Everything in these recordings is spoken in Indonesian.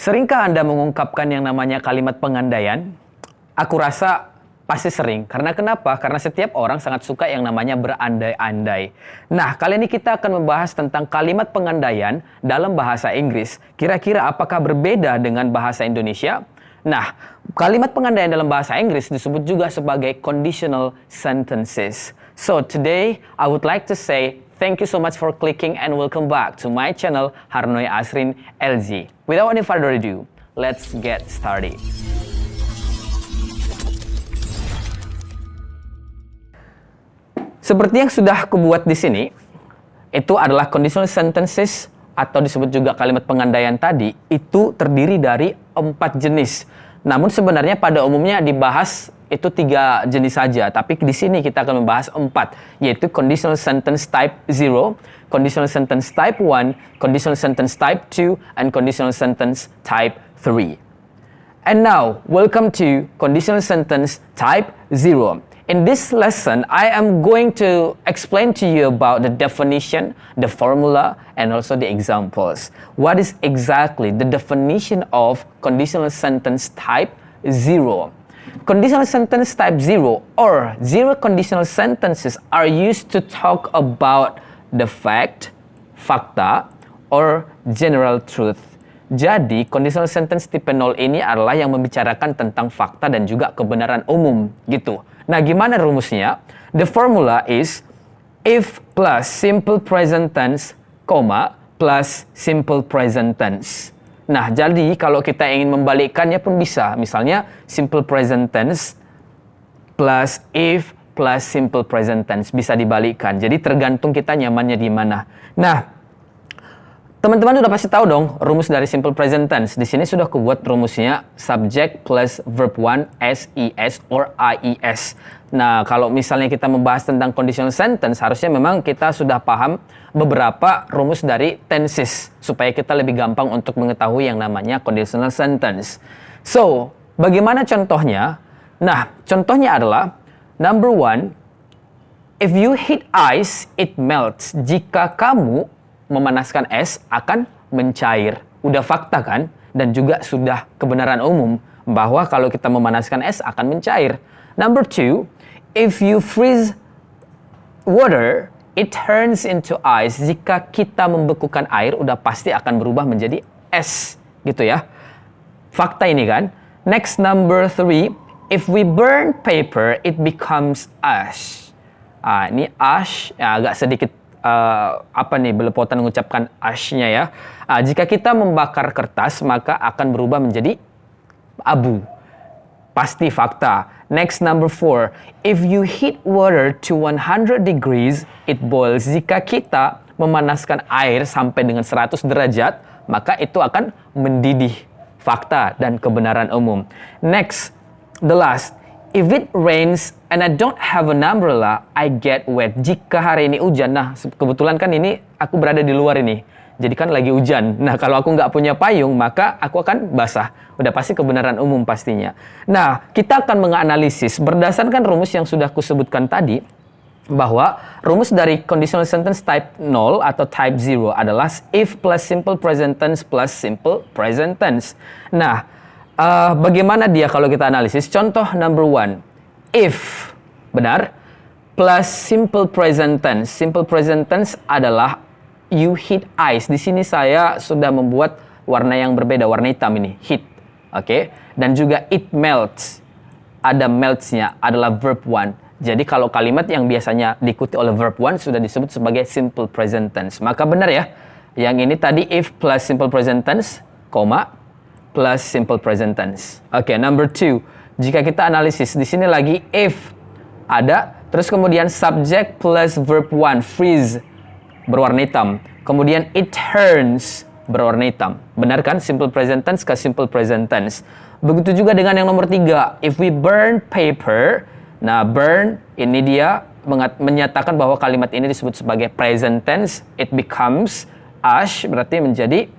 Seringkah Anda mengungkapkan yang namanya kalimat pengandaian? Aku rasa pasti sering. Karena kenapa? Karena setiap orang sangat suka yang namanya berandai-andai. Nah, kali ini kita akan membahas tentang kalimat pengandaian dalam bahasa Inggris. Kira-kira apakah berbeda dengan bahasa Indonesia? Nah, kalimat pengandaian dalam bahasa Inggris disebut juga sebagai conditional sentences. So, today I would like to say thank you so much for clicking and welcome back to my channel Harnoy Asrin LZ. Without any further ado, let's get started. Seperti yang sudah kubuat di sini, itu adalah conditional sentences atau disebut juga kalimat pengandaian tadi, itu terdiri dari 4 jenis. Namun sebenarnya pada umumnya dibahas itu 3 jenis saja, tapi di sini kita akan membahas 4, yaitu conditional sentence type 0, conditional sentence type 1, conditional sentence type 2, and conditional sentence type 3. And now, welcome to conditional sentence type 0. In this lesson, I am going to explain to you about the definition, the formula, and also the examples. What is exactly the definition of conditional sentence type 0? Conditional sentence type 0 or zero conditional sentences are used to talk about the fact, fakta, or general truth. Jadi, conditional sentence tipe 0 ini adalah yang membicarakan tentang fakta dan juga kebenaran umum, gitu. Nah, gimana rumusnya? The formula is if plus simple present tense, plus simple present tense. Nah, jadi kalau kita ingin membalikkannya pun bisa. Misalnya, simple present tense plus if plus simple present tense. Bisa dibalikkan. Jadi tergantung kita nyamannya di mana. Nah, teman-teman udah pasti tahu dong rumus dari simple present tense. Di sini sudah aku buat rumusnya subject plus verb 1 SES or IES. Nah, kalau misalnya kita membahas tentang conditional sentence, harusnya memang kita sudah paham beberapa rumus dari tenses supaya kita lebih gampang untuk mengetahui yang namanya conditional sentence. So, bagaimana contohnya? Nah, contohnya adalah number 1, if you heat ice, it melts. Jika kamu memanaskan es akan mencair. Udah fakta kan? Dan juga sudah kebenaran umum bahwa kalau kita memanaskan es akan mencair. Number 2, if you freeze water, it turns into ice. Jika kita membekukan air, udah pasti akan berubah menjadi es. Gitu ya. Fakta ini kan? Next, number 3, if we burn paper, it becomes ash. Ini ash, ya, agak sedikit belepotan mengucapkan ash-nya ya. Jika kita membakar kertas, maka akan berubah menjadi abu. Pasti fakta. Next, number 4. If you heat water to 100 degrees, it boils. Jika kita memanaskan air sampai dengan 100 derajat, maka itu akan mendidih. Fakta dan kebenaran umum. Next, the last. If it rains and I don't have an umbrella, I get wet. Jika hari ini hujan, nah kebetulan kan ini aku berada di luar ini. Jadi kan lagi hujan. Nah, kalau aku nggak punya payung, maka aku akan basah. Udah pasti kebenaran umum pastinya. Nah, kita akan menganalisis berdasarkan rumus yang sudah aku sebutkan tadi, bahwa rumus dari conditional sentence type 0 atau type 0 adalah if plus simple present tense plus simple present tense. Nah, bagaimana dia kalau kita analisis? Contoh number 1, if, benar, plus simple present tense. Simple present tense adalah you heat ice. Di sini saya sudah membuat warna yang berbeda, warna hitam ini, heat. Oke, dan juga it melts. Ada melts-nya, adalah verb 1. Jadi kalau kalimat yang biasanya diikuti oleh verb 1 sudah disebut sebagai simple present tense. Maka benar ya, yang ini tadi if plus simple present tense, plus simple present tense. Oke, number 2. Jika kita analisis, di sini lagi if ada, terus kemudian subject plus verb 1, freeze, berwarna hitam. Kemudian it turns, berwarna hitam. Benar kan? Simple present tense ke simple present tense. Begitu juga dengan yang nomor 3. If we burn paper, nah burn, ini dia menyatakan bahwa kalimat ini disebut sebagai present tense. It becomes ash, berarti menjadi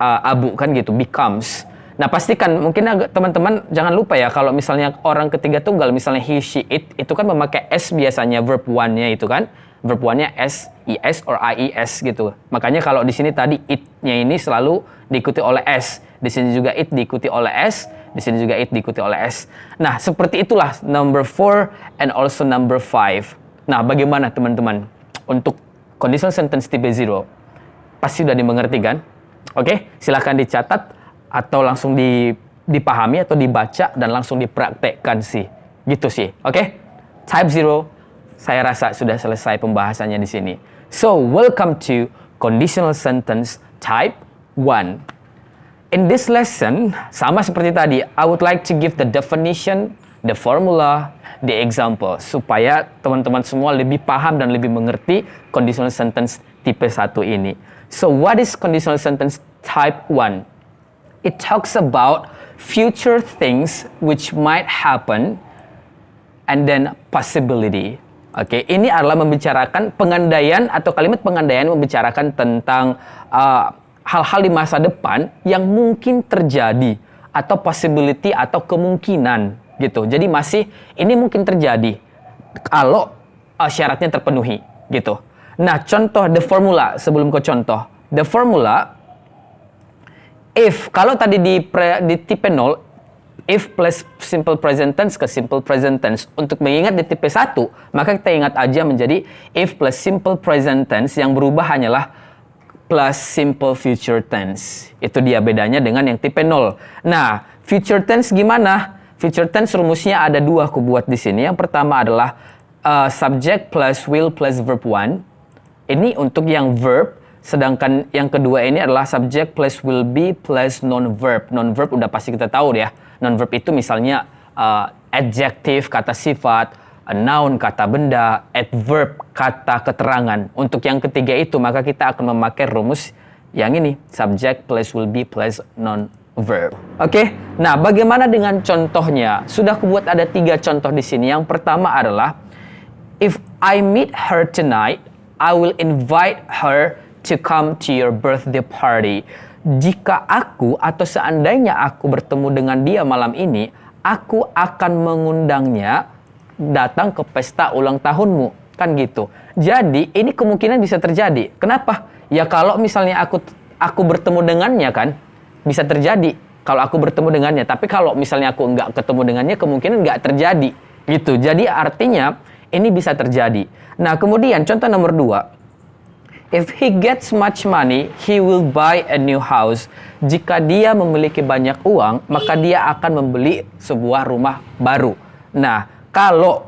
abu kan gitu, becomes. Nah, pastikan mungkin teman-teman jangan lupa ya kalau misalnya orang ketiga tunggal, misalnya he, she, it, itu kan memakai s biasanya verb one-nya itu kan. verb one-nya s, is or ies gitu. Makanya kalau di sini tadi it-nya ini selalu diikuti oleh s. Di sini juga it diikuti oleh s, di sini juga it diikuti oleh s. Nah, seperti itulah number 4 and also number 5. Nah, bagaimana teman-teman untuk conditional sentence tipe 0? Pasti sudah dimengerti kan? Oke, silahkan dicatat atau langsung dipahami atau dibaca dan langsung dipraktekkan sih. Gitu sih. Oke? Type 0 saya rasa sudah selesai pembahasannya di sini. So, welcome to conditional sentence type 1. In this lesson, sama seperti tadi, I would like to give the definition, the formula, the example, supaya teman-teman semua lebih paham dan lebih mengerti conditional sentence tipe 1 ini. So, what is conditional sentence type 1? It talks about future things which might happen and then possibility. Oke, ini adalah membicarakan pengandaian atau kalimat pengandaian membicarakan tentang hal-hal di masa depan yang mungkin terjadi atau possibility atau kemungkinan gitu. Jadi masih ini mungkin terjadi kalau syaratnya terpenuhi gitu. Nah, contoh the formula sebelum ke contoh. The formula if kalau tadi di tipe 0 if plus simple present tense ke simple present tense. Untuk mengingat di tipe 1, maka kita ingat aja menjadi if plus simple present tense yang berubah hanyalah plus simple future tense. Itu dia bedanya dengan yang tipe 0. Nah, future tense gimana? Future tense rumusnya ada 2 aku buat di sini. Yang pertama adalah subject plus will plus verb 1. Ini untuk yang verb, sedangkan yang kedua ini adalah subject plus will be plus non-verb. Non-verb udah pasti kita tahu ya. Non-verb itu misalnya adjective, kata sifat, noun, kata benda, adverb, kata keterangan. Untuk yang ketiga itu, maka kita akan memakai rumus yang ini, subject plus will be plus non-verb. Oke, nah bagaimana dengan contohnya? Sudah kubuat ada 3 contoh di sini. Yang pertama adalah, if I meet her tonight, I will invite her to come to your birthday party. Jika aku atau seandainya aku bertemu dengan dia malam ini, aku akan mengundangnya datang ke pesta ulang tahunmu. Kan gitu. Jadi ini kemungkinan bisa terjadi. Kenapa? Ya kalau misalnya aku bertemu dengannya kan, bisa terjadi kalau aku bertemu dengannya. Tapi kalau misalnya aku nggak ketemu dengannya, kemungkinan nggak terjadi. Gitu. Jadi artinya ini bisa terjadi. Nah, kemudian contoh nomor 2. If he gets much money, he will buy a new house. Jika dia memiliki banyak uang, maka dia akan membeli sebuah rumah baru. Nah, kalau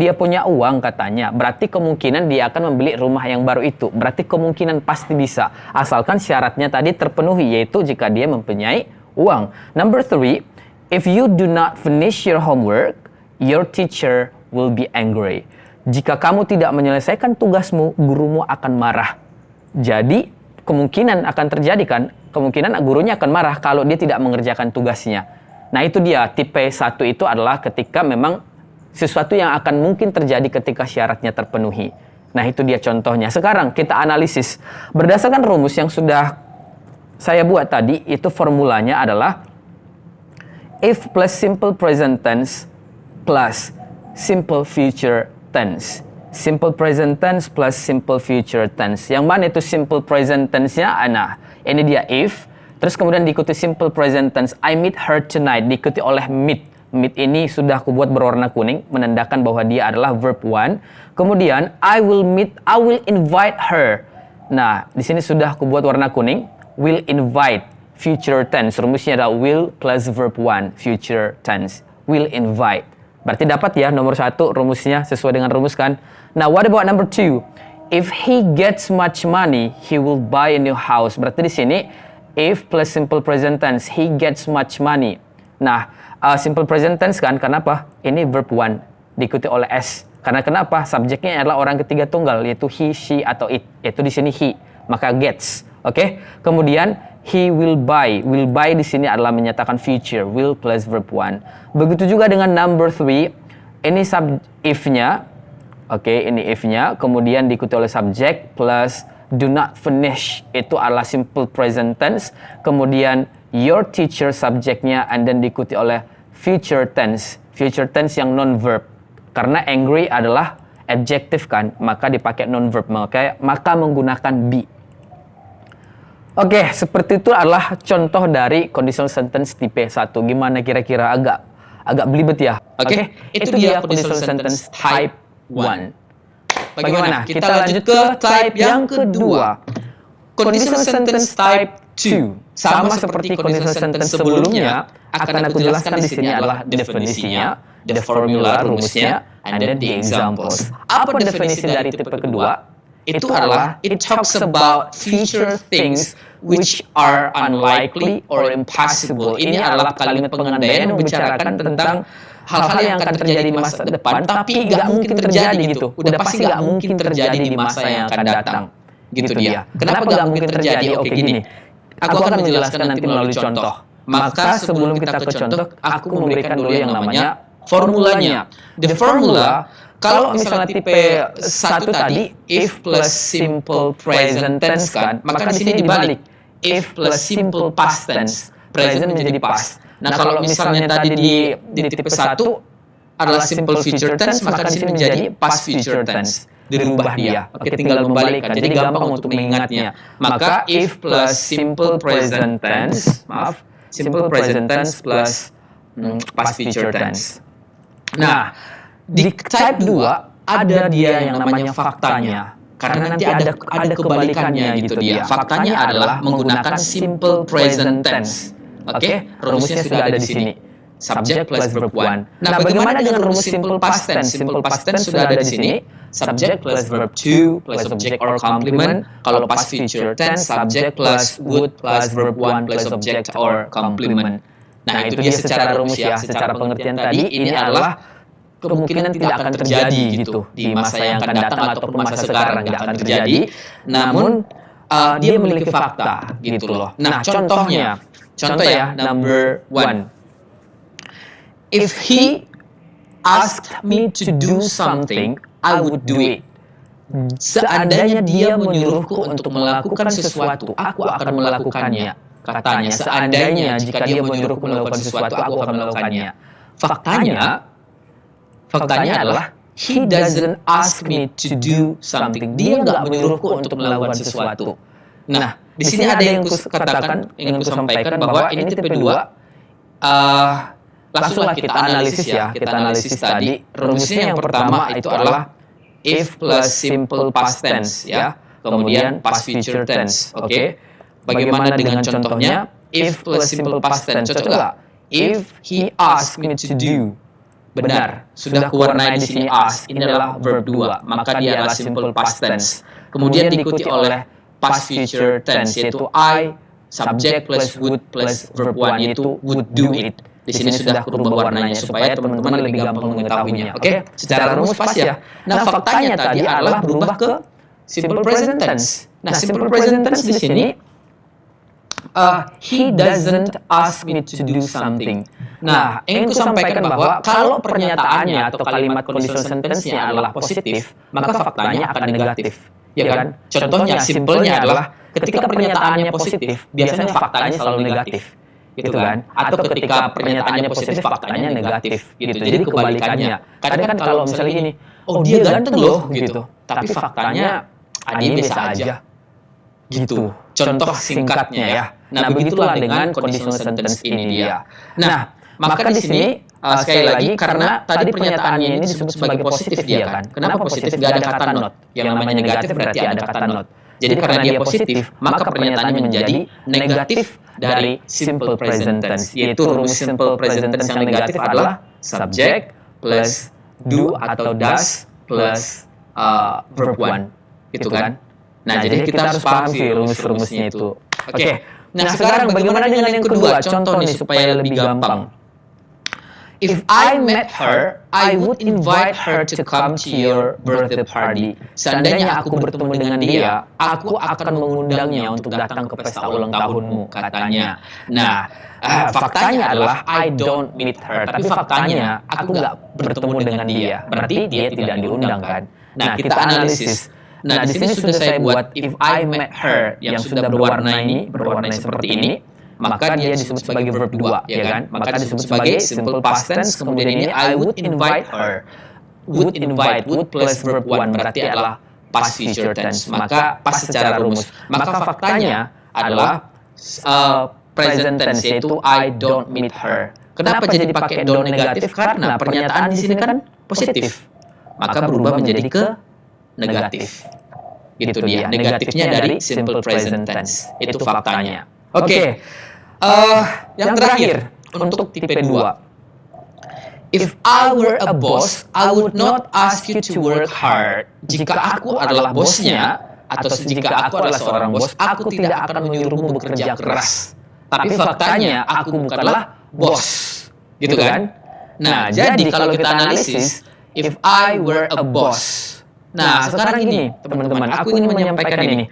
dia punya uang katanya, berarti kemungkinan dia akan membeli rumah yang baru itu. Berarti kemungkinan pasti bisa, asalkan syaratnya tadi terpenuhi, yaitu jika dia mempunyai uang. Number 3, if you do not finish your homework, your teacher will be angry. Jika kamu tidak menyelesaikan tugasmu, gurumu akan marah. Jadi, kemungkinan akan terjadi kan, kemungkinan gurunya akan marah kalau dia tidak mengerjakan tugasnya. Nah, itu dia, tipe 1 itu adalah ketika memang sesuatu yang akan mungkin terjadi ketika syaratnya terpenuhi. Nah, itu dia contohnya. Sekarang kita analisis. Berdasarkan rumus yang sudah saya buat tadi, itu formulanya adalah if plus simple present tense plus simple future tense. Simple present tense plus simple future tense. Yang mana itu simple present tense-nya? Nah, ini dia if. Terus kemudian diikuti simple present tense. I meet her tonight. Diikuti oleh meet. Meet ini sudah aku buat berwarna kuning. Menandakan bahwa dia adalah verb 1. Kemudian I will invite her. Nah, di sini sudah aku buat warna kuning. Will invite. Future tense. Rumusnya adalah will plus verb 1. Future tense. Will invite. Berarti dapat ya nomor 1 rumusnya sesuai dengan rumus kan. Nah, what about number 2? If he gets much money, he will buy a new house. Berarti di sini if plus simple present tense, he gets much money. Nah, simple present tense kan, kenapa? Ini verb 1 diikuti oleh s. Karena kenapa? Subjeknya adalah orang ketiga tunggal, yaitu he, she, atau it. Yaitu di sini he, maka gets. Oke? Kemudian he will buy. Will buy di sini adalah menyatakan future. Will plus verb 1. Begitu juga dengan number 3. Ini if-nya. Oke, ini if-nya. Kemudian diikuti oleh subject plus do not finish. Itu adalah simple present tense. Kemudian your teacher subjeknya. And then diikuti oleh future tense. Future tense yang non-verb. Karena angry adalah adjective kan, maka dipakai non-verb, maka menggunakan be. Oke, seperti itu adalah contoh dari conditional sentence tipe 1. Gimana kira-kira, agak belibet ya? Oke, itu dia conditional sentence type 1. Bagaimana? Kita lanjut ke type yang kedua. Conditional sentence type 2. Sama seperti conditional sentence sebelumnya, akan aku jelaskan di sini adalah definisinya, the formula, rumusnya, and then the examples. Apa definisi dari tipe kedua? Itu adalah, it talks about future things which are unlikely or impossible. Ini adalah kalimat pengandaian yang membicarakan tentang hal-hal yang akan terjadi di masa depan, tapi nggak mungkin terjadi gitu. Udah pasti nggak mungkin terjadi di masa yang akan datang. Gitu dia. Kenapa nggak mungkin terjadi? Oke, gini. Aku akan menjelaskan nanti melalui contoh. Maka sebelum kita ke contoh, aku memberikan dulu yang namanya formulanya. The formula, kalau misalnya tipe 1 tadi, if plus simple present tense kan, maka di sini dibalik. If plus simple past tense, present menjadi past. Nah, kalau misalnya tadi di tipe 1 adalah simple future tense, maka di sini menjadi past future tense. Dirubah dia. Oke, tinggal membalikkan. Jadi gampang untuk mengingatnya. Maka if plus simple present tense, simple present tense plus past future tense. Nah, di type 2 ada dia yang namanya faktanya. Karena nanti ada kebalikannya gitu dia. Faktanya adalah menggunakan simple present tense. Oke, rumusnya sudah ada di sini. Subject plus verb 1. Nah, bagaimana dengan rumus simple past tense? Simple past tense sudah ada di sini. Subject plus verb 2 plus object or complement. Kalau past future tense, subject plus would plus verb 1 plus object or complement. Nah, itu dia secara rumus ya, secara pengertian tadi, ini adalah kemungkinan tidak akan terjadi gitu di masa yang akan datang ataupun masa sekarang tidak akan terjadi. Namun dia memiliki fakta gitu loh. Nah, contoh ya, number 1. If he asked me to do something, I would do it. Seandainya dia menyuruhku untuk melakukan sesuatu, aku akan melakukannya. Katanya, seandainya jika dia menyuruhku melakukan sesuatu, aku akan melakukannya. Faktanya adalah, he doesn't ask me to do something. Dia nggak menyuruhku untuk melakukan sesuatu. Nah, di sini ada yang katakan, ingin kusampaikan bahwa ini tipe 2. Langsunglah kita analisis ya. Kita analisis tadi. Rumusnya yang pertama itu adalah if plus simple past tense ya. Kemudian past future tense. Oke. Bagaimana dengan contohnya? If plus simple past tense. Cocok nggak? If he asked me to do. Benar. Sudah kuwarnai di sini ask. Ini adalah verb 2. Maka dia adalah simple past tense. Kemudian diikuti oleh past future tense yaitu I, subject plus would plus verb 1 yaitu would do it. Di sini sudah berubah warnanya supaya teman-teman lebih gampang mengetahuinya. Oke, secara rumus pas ya. Nah, faktanya tadi adalah berubah ke simple present tense. Nah, simple present tense di sini he doesn't ask me to do something. Nah, ingin ku sampaikan bahwa kalau pernyataannya atau kalimat conditional sentence-nya adalah positif, maka faktanya akan negatif. Ya kan? Contohnya, simpelnya adalah ketika pernyataannya positif, biasanya faktanya selalu negatif. Gitu kan? Atau ketika pernyataannya positif, faktanya negatif. Gitu. Jadi kebalikannya. Kadang kan kalau misalnya gini, oh dia ganteng loh, gitu. Tapi faktanya dia biasa aja. Gitu. Contoh singkatnya ya. Nah, begitulah dengan conditional sentence ini dia. Nah, maka di sini sekali lagi karena tadi pernyataannya ini disebut sebagai positif dia kan. Kenapa positif? Gak ada kata not. Yang namanya negatif berarti ada kata not. Jadi karena dia positif, maka pernyataannya menjadi negatif dari simple present tense. Yaitu rumus simple present tense yang negatif adalah subject plus do atau does plus verb 1. Gitu kan? Nah, jadi kita harus paham sih rumus-rumusnya itu. Oke. Nah, sekarang bagaimana dengan yang kedua? Contoh nih supaya lebih gampang. If I met her, I would invite her to come to your birthday party. Seandainya aku bertemu dengan dia, aku akan mengundangnya untuk datang ke pesta ulang tahunmu, katanya. Nah, faktanya adalah I don't meet her. Tapi faktanya aku nggak bertemu dengan dia. Berarti dia tidak diundang kan? Nah, kita analisis. Nah, di sini sudah saya buat if I met her yang sudah berwarna seperti ini. Maka dia disebut sebagai verb 2, ya kan? Maka disebut sebagai simple past tense, kemudian ini I would invite her. would invite, would plus verb one berarti adalah past future tense. Maka pas secara rumus. Maka faktanya adalah present tense, yaitu I don't meet her. Kenapa jadi pakai don't negatif? Karena pernyataan di sini kan positif. Maka berubah menjadi ke negatif. Gitu dia. Negatifnya dari simple present tense. Itu faktanya. Oke. Yang terakhir untuk tipe 2. If I were a boss, I would not ask you to work hard. Jika aku adalah bosnya, atau jika aku adalah seorang bos, aku tidak akan menyuruhmu bekerja keras. Tapi faktanya, aku bukanlah bos. Gitu kan? Nah, jadi kalau kita analisis, if I were a boss. Nah, sekarang gini, teman-teman, aku ingin menyampaikan ini.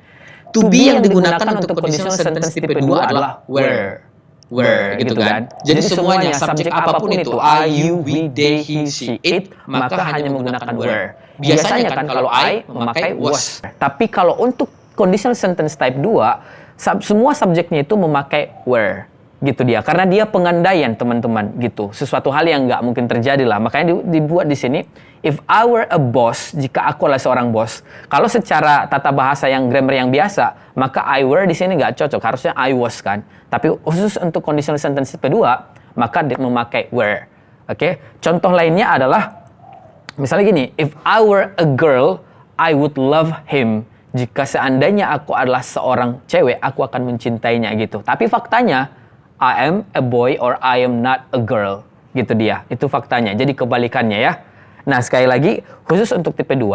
To be yang digunakan untuk conditional sentence tipe 2 adalah were. Were, gitu kan? Jadi semuanya, subjek apapun itu, I, you, we, they, he, she, it, maka hanya menggunakan were. Biasanya kan kalau I memakai was. Tapi kalau untuk conditional sentence type 2, semua subjeknya itu memakai were. Gitu dia. Karena dia pengandaian, teman-teman, gitu. Sesuatu hal yang nggak mungkin terjadi lah. Makanya dibuat di sini, if I were a boss, jika aku adalah seorang bos. Kalau secara tata bahasa yang grammar yang biasa, maka I were di sini nggak cocok. Harusnya I was kan. Tapi khusus untuk conditional sentence tipe 2, maka dia memakai were. Oke. Contoh lainnya adalah, misalnya gini, if I were a girl, I would love him. Jika seandainya aku adalah seorang cewek, aku akan mencintainya gitu. Tapi faktanya, I am a boy or I am not a girl. Gitu dia. Itu faktanya. Jadi kebalikannya ya. Nah, sekali lagi, khusus untuk tipe 2,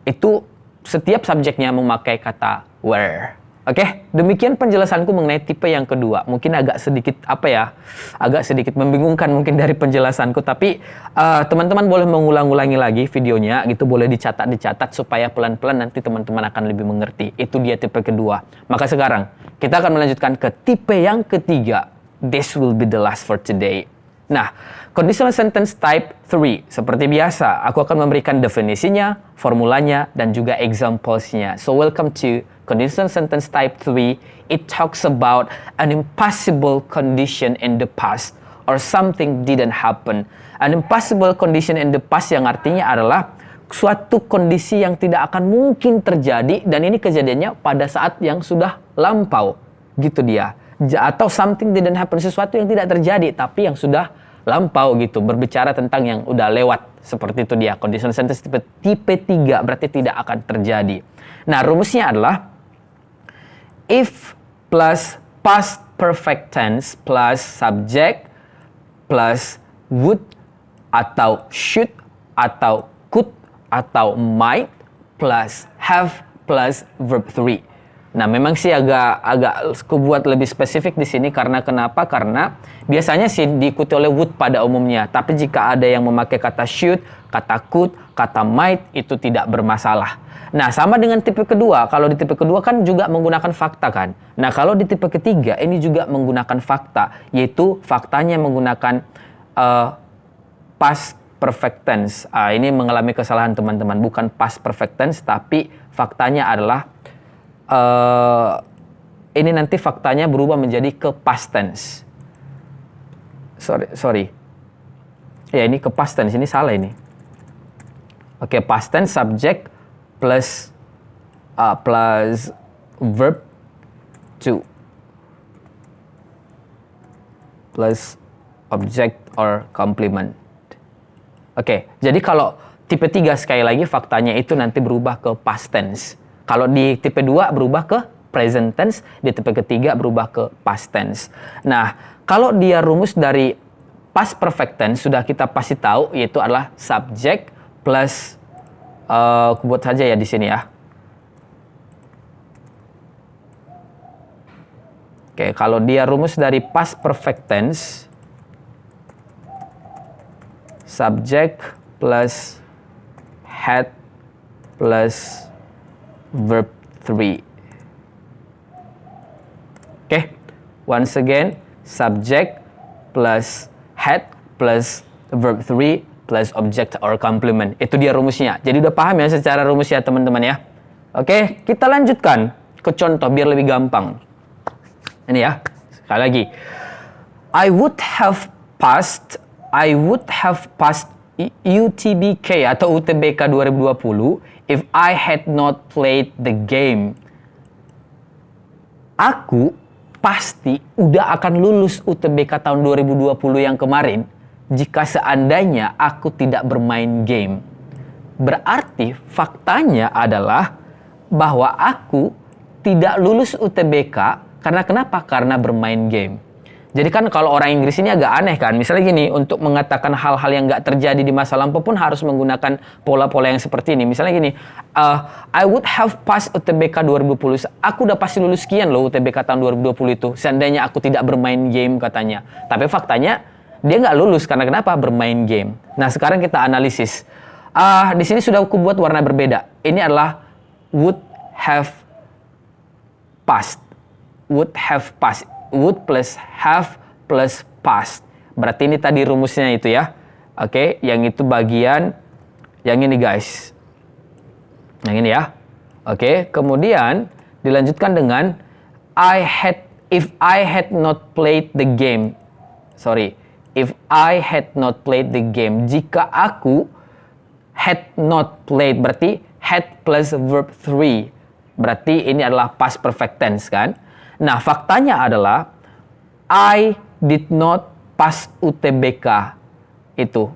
itu setiap subjeknya memakai kata were. Oke, demikian penjelasanku mengenai tipe yang kedua. Mungkin agak sedikit, agak sedikit membingungkan mungkin dari penjelasanku. Tapi teman-teman boleh mengulang-ulangi lagi videonya, gitu. Boleh dicatat supaya pelan-pelan nanti teman-teman akan lebih mengerti. Itu dia tipe kedua. Maka sekarang, kita akan melanjutkan ke tipe yang ketiga. This will be the last for today. Nah, conditional sentence type 3. Seperti biasa, aku akan memberikan definisinya, formulanya, dan juga examples-nya. So, welcome to conditional sentence type 3. It talks about an impossible condition in the past or something didn't happen. An impossible condition in the past yang artinya adalah suatu kondisi yang tidak akan mungkin terjadi dan ini kejadiannya pada saat yang sudah lampau. Gitu dia. Atau something didn't happen, sesuatu yang tidak terjadi tapi yang sudah lampau gitu, berbicara tentang yang udah lewat. Seperti itu dia, conditional sentence tipe 3 berarti tidak akan terjadi. Nah, rumusnya adalah if plus past perfect tense plus subject plus would atau should atau could atau might plus have plus verb 3. Nah, memang sih agak buat lebih spesifik di sini karena kenapa? Karena biasanya sih diikuti oleh would pada umumnya. Tapi jika ada yang memakai kata should, kata could, kata might, itu tidak bermasalah. Nah, sama dengan tipe kedua. Kalau di tipe kedua kan juga menggunakan fakta kan. Nah, kalau di tipe ketiga ini juga menggunakan fakta, yaitu faktanya menggunakan past perfect tense. Ini mengalami kesalahan teman-teman. Bukan past perfect tense, tapi faktanya adalah ini nanti faktanya berubah menjadi ke past tense. Sorry. Ya, ini ke past tense. Ini salah ini. Oke, past tense subject plus verb to plus object or complement. Oke, jadi kalau tipe 3 sekali lagi faktanya itu nanti berubah ke past tense. Kalau di tipe 2 berubah ke present tense, di tipe ketiga berubah ke past tense. Nah, kalau dia rumus dari past perfect tense sudah kita pasti tahu, yaitu adalah subject plus aku buat saja ya di sini ya. Oke, kalau dia rumus dari past perfect tense, subject plus had plus verb 3. Oke, once again, subject plus had plus verb 3 plus object or complement. Itu dia rumusnya. Jadi udah paham ya secara rumus ya teman-teman ya. Oke, kita lanjutkan ke contoh biar lebih gampang. Ini ya, sekali lagi. I would have passed UTBK atau UTBK 2020, if I had not played the game, aku pasti udah akan lulus UTBK tahun 2020 yang kemarin jika seandainya aku tidak bermain game. Berarti faktanya adalah bahwa aku tidak lulus UTBK karena kenapa? Karena bermain game. Jadi kan kalau orang Inggris ini agak aneh kan. Misalnya gini, untuk mengatakan hal-hal yang nggak terjadi di masa lampau pun harus menggunakan pola-pola yang seperti ini. Misalnya gini, I would have passed UTBK 2020. Aku udah pasti lulus sekian loh UTBK tahun 2020 itu. Seandainya aku tidak bermain game katanya. Tapi faktanya dia nggak lulus karena kenapa? Bermain game. Nah sekarang kita analisis. Di sini sudah aku buat warna berbeda. Ini adalah would have passed. Would have passed. Would plus have plus past. Berarti ini tadi rumusnya itu ya. Oke, yang itu bagian yang ini guys. Yang ini ya. Oke, kemudian dilanjutkan dengan if I had not played the game. Sorry. If I had not played the game. Jika aku had not played, berarti had plus verb 3. Berarti ini adalah past perfect tense kan? Nah, faktanya adalah I did not pass UTBK itu.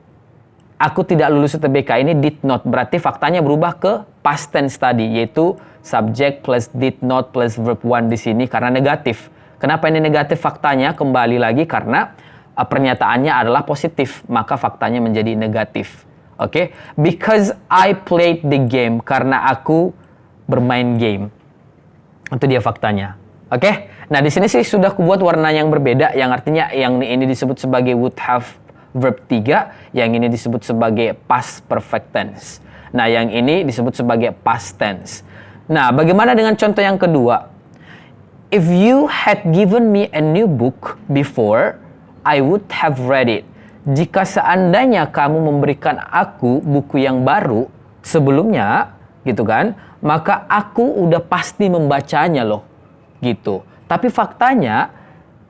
Aku tidak lulus UTBK ini did not. Berarti faktanya berubah ke past tense tadi, yaitu subject plus did not plus verb 1 di sini karena negatif. Kenapa ini negatif faktanya? Kembali lagi karena pernyataannya adalah positif, maka faktanya menjadi negatif. Oke? Because I played the game, karena aku bermain game. Itu dia faktanya. Oke, nah di sini sih sudah kubuat warna yang berbeda, yang artinya yang ini disebut sebagai would have verb 3, yang ini disebut sebagai past perfect tense. Nah, yang ini disebut sebagai past tense. Nah, bagaimana dengan contoh yang kedua? If you had given me a new book before, I would have read it. Jika seandainya kamu memberikan aku buku yang baru sebelumnya, gitu kan, maka aku udah pasti membacanya loh. Gitu. Tapi faktanya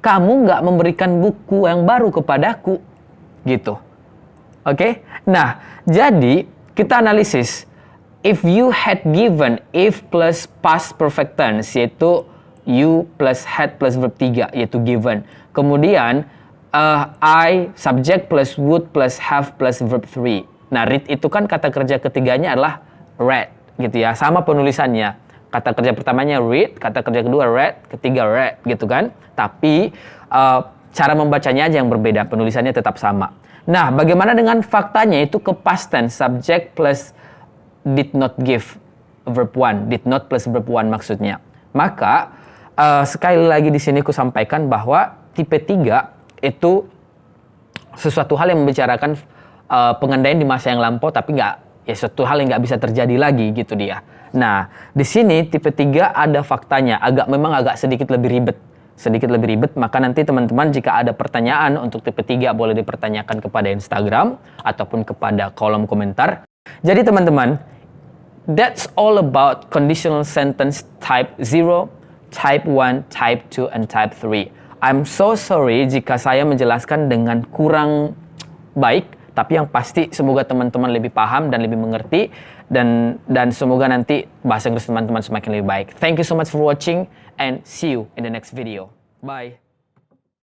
kamu nggak memberikan buku yang baru kepadaku, gitu. Oke? Nah, jadi kita analisis. If you had given, if plus past perfect tense, yaitu you plus had plus verb 3, yaitu given. Kemudian I subject plus would plus have plus verb 3. Nah, read itu kan kata kerja ketiganya adalah read, gitu ya. Sama penulisannya. Kata kerja pertamanya read, kata kerja kedua read, ketiga read, gitu kan. Tapi cara membacanya aja yang berbeda, penulisannya tetap sama. Nah, bagaimana dengan faktanya itu ke past tense, subject plus did not give, verb 1, did not plus verb 1 maksudnya. Maka sekali lagi di sini aku sampaikan bahwa tipe 3 itu sesuatu hal yang membicarakan pengandaian di masa yang lampau, tapi sesuatu hal yang nggak bisa terjadi lagi, gitu dia. Nah, di sini tipe 3 ada faktanya, memang agak sedikit lebih ribet, maka nanti teman-teman jika ada pertanyaan untuk tipe 3 boleh dipertanyakan kepada Instagram ataupun kepada kolom komentar. Jadi teman-teman, that's all about conditional sentence type 0, type 1, type 2, and type 3. I'm so sorry jika saya menjelaskan dengan kurang baik, tapi yang pasti semoga teman-teman lebih paham dan lebih mengerti, dan semoga nanti bahasa Inggris teman-teman semakin lebih baik. Thank you so much for watching and see you in the next video. Bye.